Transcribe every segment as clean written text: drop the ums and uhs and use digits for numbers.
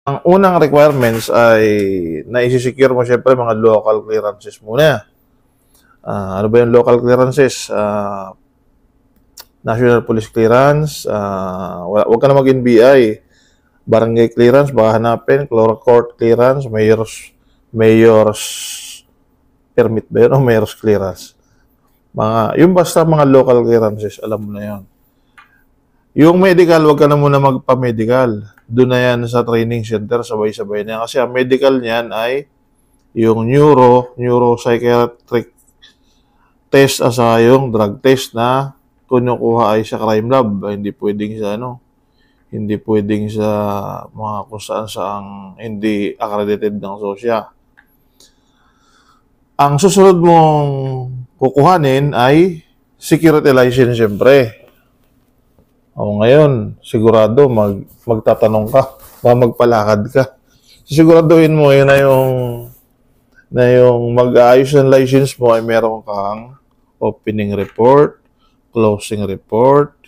Ang unang requirements ay na-secure mo syempre mga local clearances muna. Ano ba yung local clearances? National Police Clearance, wag ka na mag-NBI. Barangay clearance, baka hanapin, court clearance, mayor's permit ba yun o mayor's clearance? Yung basta mga local clearances, alam mo na yun. Yung medical, wag ka na muna magpa-medical. Doon na yan sa training center, sabay-sabay na yan. Kasi ang medical niyan ay yung neuropsychiatric test asa yung drug test na kinukuha ay sa crime lab. Hindi pwedeng sa hindi pwedeng sa mga kung saan hindi accredited ng SOSYA. Ang susunod mong kukuhanin ay security license syempre. Ngayon, sigurado magtatanong ka, magpalakad ka. Siguraduhin mo yun na yung mag-aayos ng license mo ay meron kang opening report, closing report,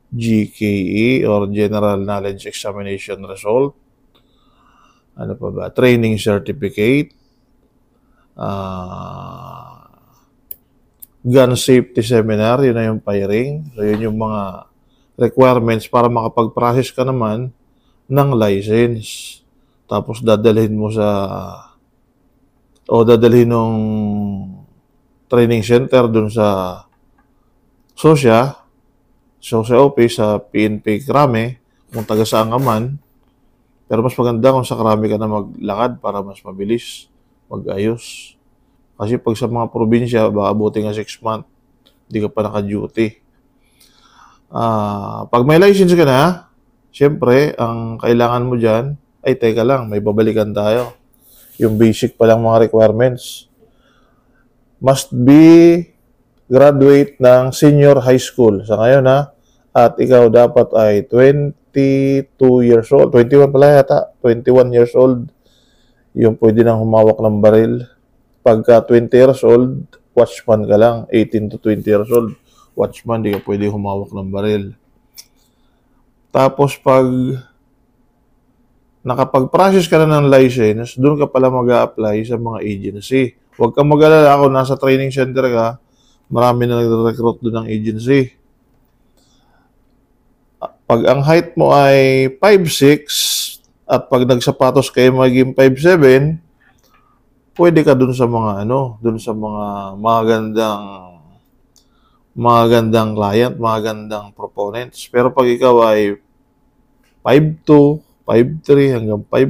GKE or General Knowledge Examination Result, ano pa ba, training certificate, gun safety seminar, yun na yung firing. So yun yung mga requirements para makapag-process ka naman ng license. Tapos dadalhin mo dadalhin ng training center dun sa SOSYA office sa PNP Krame, kung taga saan ka man. Pero mas maganda kung sa Krame ka na maglakad para mas mabilis mag-ayos. Kasi pag sa mga probinsya, baka abuti nga 6 months, hindi ka pa naka-duty. Pag may license ka na, syempre, ang kailangan mo dyan, ay teka lang, may babalikan tayo. Yung basic pa lang mga requirements. Must be graduate ng senior high school. Sa ngayon at ikaw dapat ay 22 years old, 21 pala yata, 21 years old, yung pwede nang humawak ng baril. Pagka 20 years old, watchman ka lang. 18 to 20 years old, watchman, di ka pwede humawak ng baril. Tapos pag nakapag-process ka na ng license, doon ka pala mag-a-apply sa mga agency. Huwag kang mag-alala kung nasa training center ka, marami na nagre-recruit doon ng agency. Pag ang height mo ay 5'6", at pag nagsapatos kayo maging 5'7", pwede ka doon sa mga doon sa mga magandang client, magandang proponents. Pero pag ikaw ay 5'2", 5'3", hanggang 5'4",